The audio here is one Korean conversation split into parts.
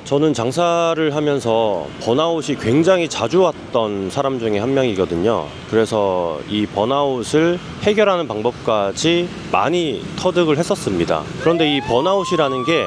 저는 장사를 하면서 번아웃이 굉장히 자주 왔던 사람 중에 한 명이거든요. 그래서 이 번아웃을 해결하는 방법까지 많이 터득을 했었습니다. 그런데 이 번아웃이라는 게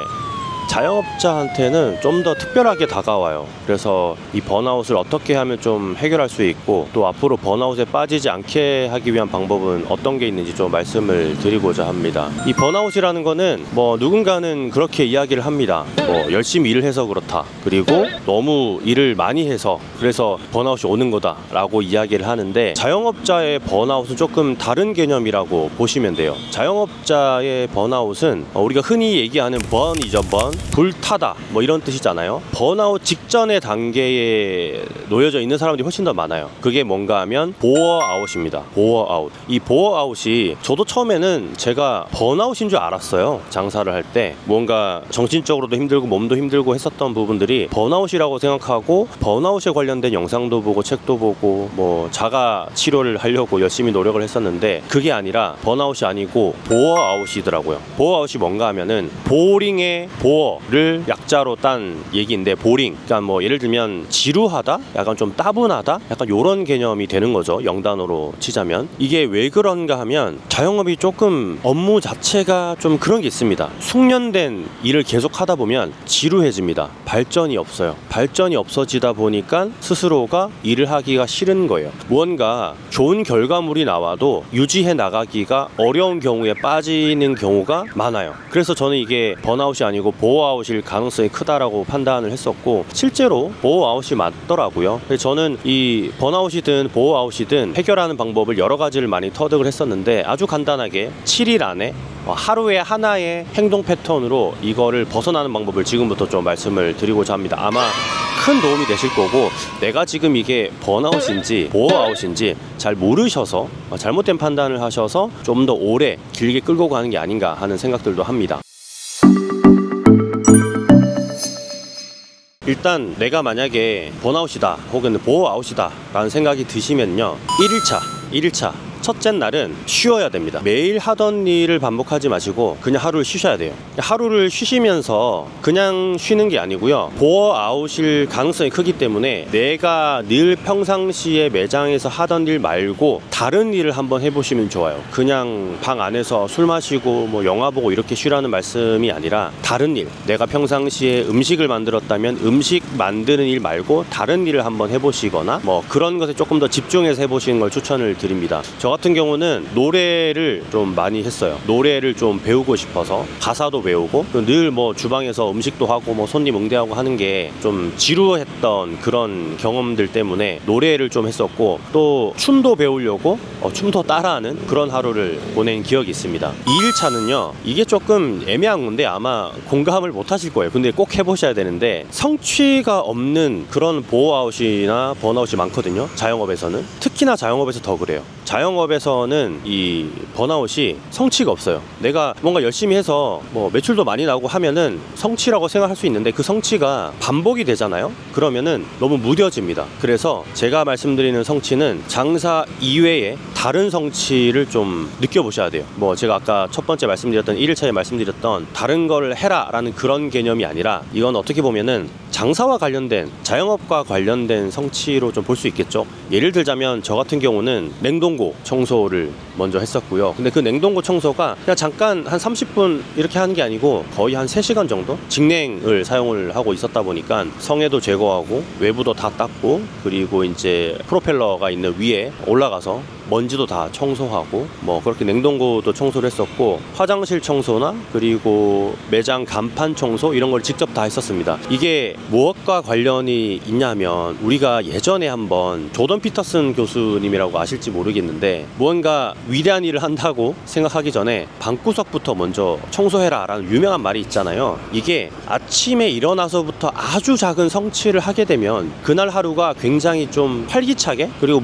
자영업자한테는 좀 더 특별하게 다가와요. 그래서 이 번아웃을 어떻게 하면 좀 해결할 수 있고, 또 앞으로 번아웃에 빠지지 않게 하기 위한 방법은 어떤 게 있는지 좀 말씀을 드리고자 합니다. 이 번아웃이라는 거는 누군가는 그렇게 이야기를 합니다. 열심히 일을 해서 그렇다, 그리고 너무 일을 많이 해서 그래서 번아웃이 오는 거다 라고 이야기를 하는데, 자영업자의 번아웃은 조금 다른 개념이라고 보시면 돼요. 자영업자의 번아웃은 우리가 흔히 얘기하는 번이죠. 불타다 이런 뜻이잖아요. 번아웃 직전의 단계에 놓여져 있는 사람들이 훨씬 더 많아요. 그게 뭔가 하면 보어아웃입니다. 보어아웃. 이 보어아웃이 저도 처음에는 제가 번아웃인 줄 알았어요. 장사를 할 때 뭔가 정신적으로도 힘들고 몸도 힘들고 했었던 부분들이 번아웃이라고 생각하고, 번아웃에 관련된 영상도 보고 책도 보고 자가 치료를 하려고 열심히 노력을 했었는데, 그게 아니라 번아웃이 아니고 보어아웃이더라고요. 보어아웃이 뭔가 하면은 보링의 보어를 약자로 딴 얘기인데, 보링, 그러니까 예를 들면 지루하다, 약간 좀 따분하다, 약간 요런 개념이 되는 거죠. 영단어로 치자면. 이게 왜 그런가 하면, 자영업이 조금 업무 자체가 좀 그런 게 있습니다. 숙련된 일을 계속 하다 보면 지루해집니다. 발전이 없어요. 발전이 없어지다 보니까 스스로가 일을 하기가 싫은 거예요. 무언가 좋은 결과물이 나와도 유지해 나가기가 어려운 경우에 빠지는 경우가 많아요. 그래서 저는 이게 번아웃이 아니고 보어아웃일 가능성이 크다라고 판단을 했었고, 실제로 보어아웃이 맞더라고요. 저는 이 번아웃이든 보어아웃이든 해결하는 방법을 여러 가지를 많이 터득을 했었는데, 아주 간단하게 7일 안에 하루에 하나의 행동 패턴으로 이거를 벗어나는 방법을 지금부터 좀 말씀을 드리고자 합니다. 아마 큰 도움이 되실 거고, 내가 지금 이게 번아웃인지 보어아웃인지 잘 모르셔서 잘못된 판단을 하셔서 좀 더 오래 길게 끌고 가는 게 아닌가 하는 생각들도 합니다. 일단 내가 만약에 번아웃이다 혹은 보어아웃이다 라는 생각이 드시면요, 1일차 첫째 날은 쉬어야 됩니다. 매일 하던 일을 반복하지 마시고 그냥 하루를 쉬셔야 돼요. 하루를 쉬시면서 그냥 쉬는 게 아니고요, 보어아웃일 가능성이 크기 때문에 내가 늘 평상시에 매장에서 하던 일 말고 다른 일을 한번 해보시면 좋아요. 그냥 방 안에서 술 마시고 영화 보고 이렇게 쉬라는 말씀이 아니라, 다른 일, 내가 평상시에 음식을 만들었다면 음식 만드는 일 말고 다른 일을 한번 해보시거나 그런 것에 조금 더 집중해서 해보시는 걸 추천을 드립니다. 저 같은 경우는 노래를 좀 많이 했어요. 노래를 좀 배우고 싶어서 가사도 배우고, 늘 주방에서 음식도 하고 손님 응대하고 하는 게 좀 지루했던 그런 경험들 때문에 노래를 좀 했었고, 또 춤도 배우려고 춤도 따라하는 그런 하루를 보낸 기억이 있습니다. 2일차는요, 이게 조금 애매한 건데 아마 공감을 못 하실 거예요. 근데 꼭 해보셔야 되는데, 성취가 없는 그런 보어아웃이나 번아웃이 많거든요. 자영업에서는. 특히나 자영업에서 더 그래요. 자영업에서는 이 번아웃이 성취가 없어요. 내가 뭔가 열심히 해서 매출도 많이 나오고 하면은 성취라고 생각할 수 있는데, 그 성취가 반복이 되잖아요. 그러면은 너무 무뎌집니다. 그래서 제가 말씀드리는 성취는 장사 이외에 다른 성취를 좀 느껴보셔야 돼요. 제가 아까 첫 번째 말씀드렸던 1일차에 말씀드렸던 다른 걸 해라 라는 그런 개념이 아니라, 이건 어떻게 보면은 장사와 관련된, 자영업과 관련된 성취로 좀 볼 수 있겠죠. 예를 들자면 저 같은 경우는 냉동고 청소를 먼저 했었고요. 근데 그 냉동고 청소가 그냥 잠깐 한 30분 이렇게 하는 게 아니고 거의 한 3시간 정도 직냉을 사용을 하고 있었다 보니까 성에도 제거하고 외부도 다 닦고, 그리고 이제 프로펠러가 있는 위에 올라가서 먼지도 다 청소하고 그렇게 냉동고도 청소를 했었고, 화장실 청소나 그리고 매장 간판 청소 이런 걸 직접 다 했었습니다. 이게 무엇과 관련이 있냐면, 우리가 예전에 한번 조던 피터슨 교수님이라고 아실지 모르겠는데, 무언가 위대한 일을 한다고 생각하기 전에 방구석부터 먼저 청소해라 라는 유명한 말이 있잖아요. 이게 아침에 일어나서부터 아주 작은 성취를 하게 되면 그날 하루가 굉장히 좀 활기차게, 그리고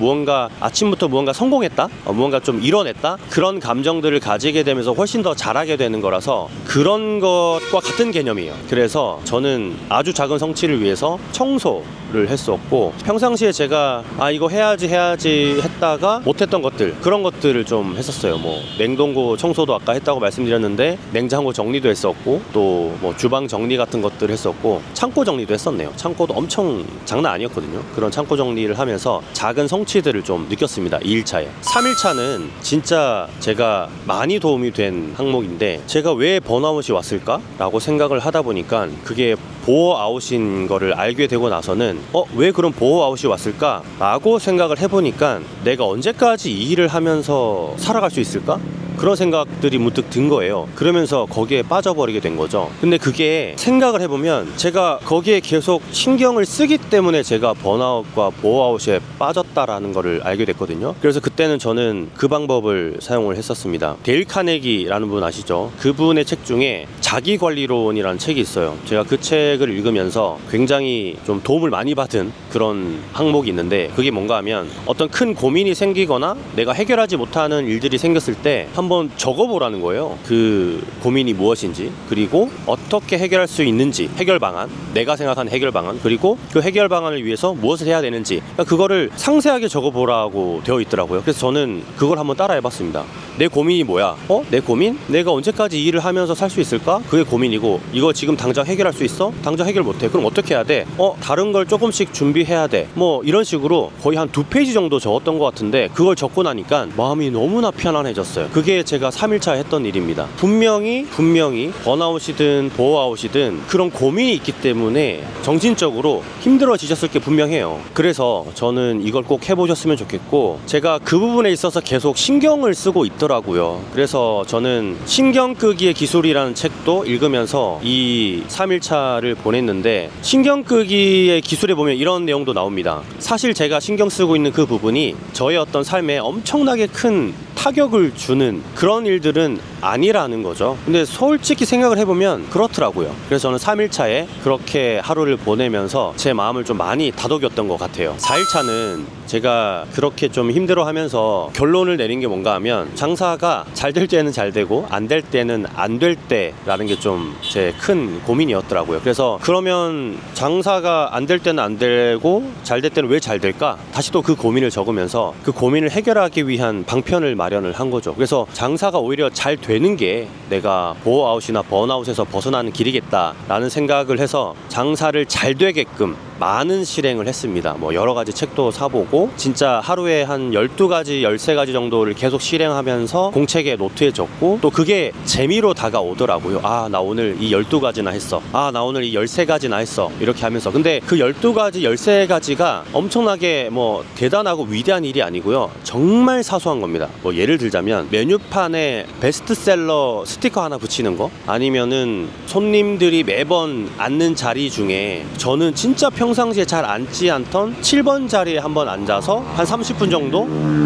아침부터 무언가 성공 성공했다, 무언가 좀 이뤄냈다, 그런 감정들을 가지게 되면서 훨씬 더 잘하게 되는 거라서 그런 것과 같은 개념이에요. 그래서 저는 아주 작은 성취를 위해서 청소를 했었고, 평상시에 제가 이거 해야지 했다가 못했던 것들, 그런 것들을 좀 했었어요. 뭐 냉동고 청소도 아까 했다고 말씀드렸는데 냉장고 정리도 했었고, 또 뭐 주방 정리 같은 것들을 했었고, 창고 정리도 했었네요. 창고도 엄청 장난 아니었거든요. 그런 창고 정리를 하면서 작은 성취들을 좀 느꼈습니다, 2일차에. 3일차는 진짜 제가 많이 도움이 된 항목인데, 제가 왜 번아웃이 왔을까? 라고 생각을 하다 보니까 그게 보어아웃인 거를 알게 되고 나서는 왜 그런 보어아웃이 왔을까? 라고 생각을 해보니까 내가 언제까지 이 일을 하면서 살아갈 수 있을까? 그런 생각들이 문득 든 거예요. 그러면서 거기에 빠져버리게 된 거죠. 근데 그게 생각을 해보면 제가 거기에 계속 신경을 쓰기 때문에 제가 번아웃과 보어아웃에 빠졌다라는 거를 알게 됐거든요. 그래서 그때는 저는 그 방법을 사용을 했었습니다. 데일 카네기라는 분 아시죠? 그분의 책 중에 자기관리론이라는 책이 있어요. 제가 그 책을 읽으면서 굉장히 좀 도움을 많이 받은 그런 항목이 있는데, 그게 뭔가 하면 어떤 큰 고민이 생기거나 내가 해결하지 못하는 일들이 생겼을 때 한번 적어보라는 거예요. 그 고민이 무엇인지, 그리고 어떻게 해결할 수 있는지, 해결 방안, 내가 생각하는 해결 방안, 그리고 그 해결 방안을 위해서 무엇을 해야 되는지, 그러니까 그거를 상세하게 적어보라고 되어 있더라고요. 그래서 저는 그걸 한번 따라 해봤습니다. 내 고민이 뭐야? 내 고민? 내가 언제까지 이 일을 하면서 살 수 있을까? 그게 고민이고, 이거 지금 당장 해결할 수 있어? 당장 해결 못해. 그럼 어떻게 해야 돼? 다른 걸 조금씩 준비해야 돼. 뭐 이런 식으로 거의 한 2페이지 정도 적었던 것 같은데, 그걸 적고 나니까 마음이 너무나 편안해졌어요. 그게 제가 3일차 했던 일입니다. 분명히 번아웃이든 보어아웃이든 그런 고민이 있기 때문에 정신적으로 힘들어지셨을 게 분명해요. 그래서 저는 이걸 꼭 해보셨으면 좋겠고, 제가 그 부분에 있어서 계속 신경을 쓰고 있더라고요. 그래서 저는 신경 끄기의 기술이라는 책도 읽으면서 이 3일차를 보냈는데, 신경 끄기의 기술에 보면 이런 내용도 나옵니다. 사실 제가 신경 쓰고 있는 그 부분이 저의 어떤 삶에 엄청나게 큰 타격을 주는 그런 일들은 아니라는 거죠. 근데 솔직히 생각을 해보면 그렇더라고요. 그래서 저는 3일차에 그렇게 하루를 보내면서 제 마음을 좀 많이 다독였던 것 같아요. 4일차는 제가 그렇게 좀 힘들어하면서 결론을 내린 게 뭔가 하면, 장사가 잘 될 때는 잘 되고 안 될 때는 안 될 때라는 게 좀 제 큰 고민이었더라고요. 그래서 그러면 장사가 안 될 때는 안 되고 잘 될 때는 왜 잘 될까? 다시 또 그 고민을 적으면서 그 고민을 해결하기 위한 방편을 마련을 한 거죠. 그래서 장사가 오히려 잘 되는 게 내가 보어아웃이나 번아웃에서 벗어나는 길이겠다라는 생각을 해서 장사를 잘 되게끔 많은 실행을 했습니다. 뭐 여러 가지 책도 사보고, 진짜 하루에 한 12가지, 13가지 정도를 계속 실행하면서 공책에 노트에 적고, 또 그게 재미로 다가오더라고요. 나 오늘 이 12가지나 했어. 나 오늘 이 13가지나 했어. 이렇게 하면서. 근데 그 12가지, 13가지가 엄청나게 뭐 대단하고 위대한 일이 아니고요. 정말 사소한 겁니다. 뭐 예를 들자면 메뉴판에 베스트셀러 스티커 하나 붙이는 거, 아니면은 손님들이 매번 앉는 자리 중에 저는 진짜 평상시에 잘 앉지 않던 7번 자리에 한번 앉아서 한 30분 정도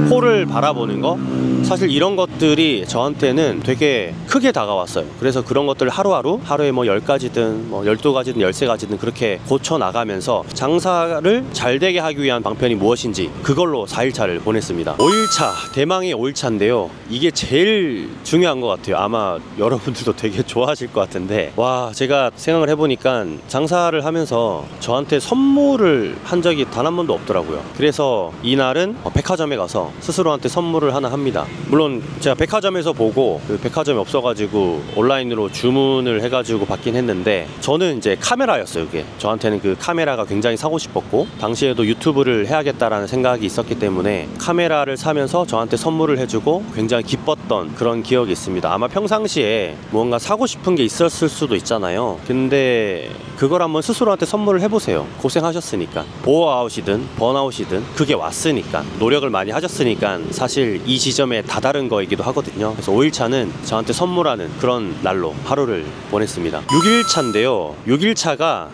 홀을 바라보는 거, 사실 이런 것들이 저한테는 되게 크게 다가왔어요. 그래서 그런 것들을 하루에 뭐 10가지든 뭐 12가지든 13가지든 그렇게 고쳐나가면서 장사를 잘 되게 하기 위한 방편이 무엇인지, 그걸로 4일차를 보냈습니다. 5일차, 대망의 5일차인데요. 이게 제일 중요한 것 같아요. 아마 여러분들도 되게 좋아하실 것 같은데, 제가 생각을 해보니까 장사를 하면서 저한테 선물을 한 적이 단 한 번도 없더라고요. 그래서 이날은 백화점에 가서 스스로한테 선물을 하나 합니다. 물론 제가 백화점에서 보고 그 백화점이 없어가지고 온라인으로 주문을 해가지고 받긴 했는데, 저는 이제 카메라였어요. 그게 저한테는 그 카메라가 굉장히 사고 싶었고, 당시에도 유튜브를 해야겠다라는 생각이 있었기 때문에 카메라를 사면서 저한테 선물을 해주고 굉장히 기뻤던 그런 기억이 있습니다. 아마 평상시에 뭔가 사고 싶은 게 있었을 수도 있잖아요. 근데 그걸 한번 스스로한테 선물을 해보세요. 고생하셨으니까, 보어아웃이든 번아웃이든 그게 왔으니까, 노력을 많이 하셨으니까 사실 이 지점에 다다른 거이기도 하거든요. 그래서 5일차는 저한테 선물하는 그런 날로 하루를 보냈습니다. 6일차인데요 6일차가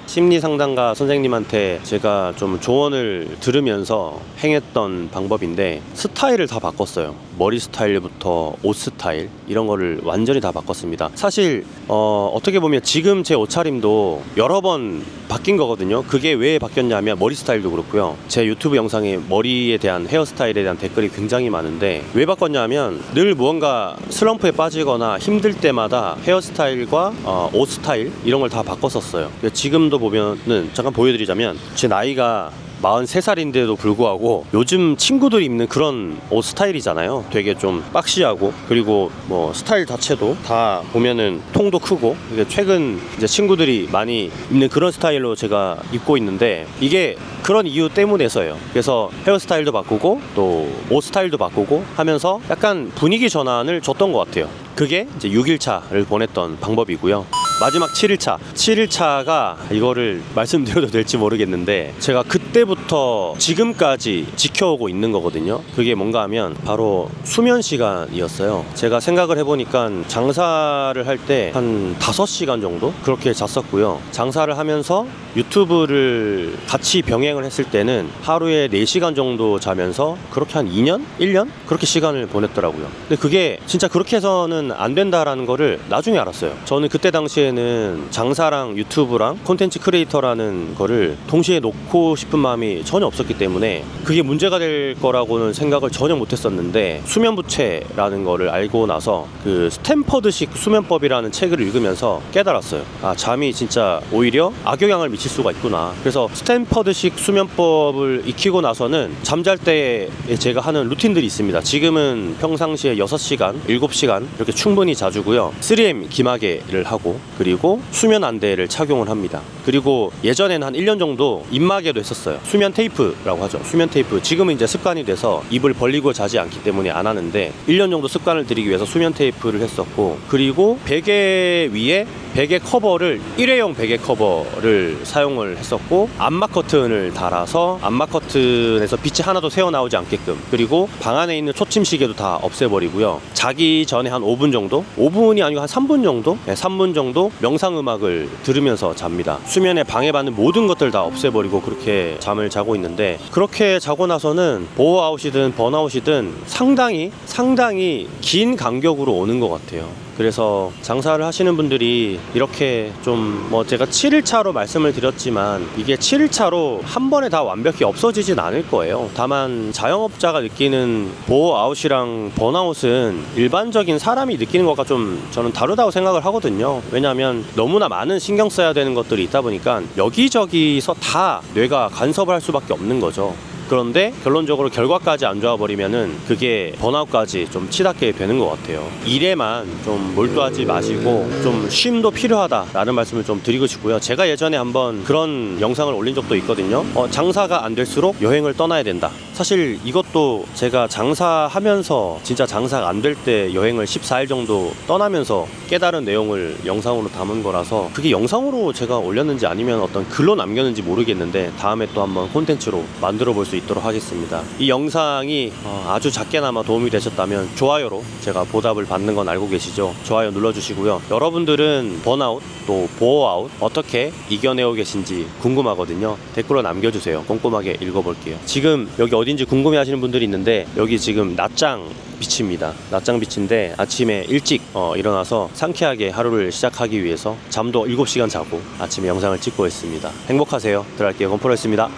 심리상담가 선생님한테 제가 좀 조언을 들으면서 행했던 방법인데, 스타일을 다 바꿨어요. 머리 스타일부터 옷 스타일 이런 거를 완전히 다 바꿨습니다. 사실 어떻게 보면 지금 제 옷차림도 여러 번 바뀐 거거든요. 그게 왜 바뀌었냐면 머리 스타일도 그렇고요. 제 유튜브 영상에 머리에 대한 헤어스타일에 대한 댓글이 굉장히 많은데 왜 바꿨냐면 늘 무언가 슬럼프에 빠지거나 힘들 때마다 헤어스타일과 옷 스타일 이런 걸 다 바꿨었어요. 지금도 보면은 잠깐 보여드리자면 제 나이가 43살인데도 불구하고 요즘 친구들이 입는 그런 옷 스타일이잖아요. 되게 좀 박시하고, 그리고 뭐 스타일 자체도 다 보면은 통도 크고, 이게 최근 이제 친구들이 많이 입는 그런 스타일로 제가 입고 있는데 이게 그런 이유 때문에서예요. 그래서 헤어스타일도 바꾸고 또 옷 스타일도 바꾸고 하면서 약간 분위기 전환을 줬던 것 같아요. 그게 이제 6일차를 보냈던 방법이고요. 마지막 7일차. 7일차가 이거를 말씀드려도 될지 모르겠는데 제가 그때부터 지금까지 지켜오고 있는 거거든요. 그게 뭔가 하면 바로 수면 시간이었어요. 제가 생각을 해보니까 장사를 할 때 한 5시간 정도 그렇게 잤었고요. 장사를 하면서 유튜브를 같이 병행을 했을 때는 하루에 4시간 정도 자면서 그렇게 한 2년? 1년? 그렇게 시간을 보냈더라고요. 근데 그게 진짜 그렇게 해서는 안 된다라는 거를 나중에 알았어요. 저는 그때 당시에는 장사랑 유튜브랑 콘텐츠 크리에이터라는 거를 동시에 놓고 싶은 마음이 전혀 없었기 때문에 그게 문제가 될 거라고는 생각을 전혀 못했었는데, 수면부채라는 거를 알고 나서 그 스탠퍼드식 수면법이라는 책을 읽으면서 깨달았어요. 아, 잠이 진짜 오히려 악영향을 미칠 수가 있구나. 그래서 스탠퍼드식 수면법을 익히고 나서는 잠잘 때 제가 하는 루틴들이 있습니다. 지금은 평상시에 6시간, 7시간 이렇게 충분히 자주고요. 3M 기마개를 하고, 그리고 수면 안대를 착용을 합니다. 그리고 예전에는 한 1년 정도 입마개도 했었어요. 수면 테이프라고 하죠. 수면 테이프. 지금은 이제 습관이 돼서 입을 벌리고 자지 않기 때문에 안 하는데 1년 정도 습관을 들이기 위해서 수면 테이프를 했었고, 그리고 베개 위에 베개 커버를 일회용 베개 커버를 사용을 했었고, 암막 커튼을 달아서 암막 커튼에서 빛이 하나도 새어나오지 않게끔, 그리고 방 안에 있는 초침 시계도 다 없애버리고요. 자기 전에 한 5분 정도? 5분이 아니고 한 3분 정도? 네, 3분 정도 명상음악을 들으면서 잡니다. 수면에 방해받는 모든 것들 다 없애버리고 그렇게 잠을 자고 있는데, 그렇게 자고 나서는 보어아웃이든 번아웃이든 상당히 긴 간격으로 오는 것 같아요. 그래서 장사를 하시는 분들이 이렇게 좀 뭐 제가 7일차로 말씀을 드렸지만 이게 7일차로 한 번에 다 완벽히 없어지진 않을 거예요. 다만 자영업자가 느끼는 보어아웃이랑 번아웃은 일반적인 사람이 느끼는 것과 좀 저는 다르다고 생각을 하거든요. 왜냐하면 너무나 많은 신경 써야 되는 것들이 있다 보니까 여기저기서 다 뇌가 간섭을 할 수밖에 없는 거죠. 그런데 결론적으로 결과까지 안 좋아 버리면은 그게 번아웃까지 좀 치닫게 되는 것 같아요. 일에만 좀 몰두하지 마시고 좀 쉼도 필요하다라는 말씀을 좀 드리고 싶고요. 제가 예전에 한번 그런 영상을 올린 적도 있거든요. 장사가 안 될수록 여행을 떠나야 된다. 사실 이것도 제가 장사하면서 진짜 장사가 안 될 때 여행을 14일 정도 떠나면서 깨달은 내용을 영상으로 담은 거라서, 그게 영상으로 제가 올렸는지 아니면 어떤 글로 남겼는지 모르겠는데 다음에 또 한번 콘텐츠로 만들어 볼 수 있도록 하겠습니다. 이 영상이 아주 작게나마 도움이 되셨다면 좋아요로 제가 보답을 받는 건 알고 계시죠? 좋아요 눌러주시고요. 여러분들은 번아웃 또 보어아웃 어떻게 이겨내고 계신지 궁금하거든요. 댓글로 남겨주세요. 꼼꼼하게 읽어볼게요. 지금 여기 어딘지 궁금해 하시는 분들이 있는데, 여기 지금 낮장 빛입니다. 낮장 빛인데 아침에 일찍 일어나서 상쾌하게 하루를 시작하기 위해서 잠도 7시간 자고 아침에 영상을 찍고 있습니다. 행복하세요. 들어갈게요. 건프로였습니다.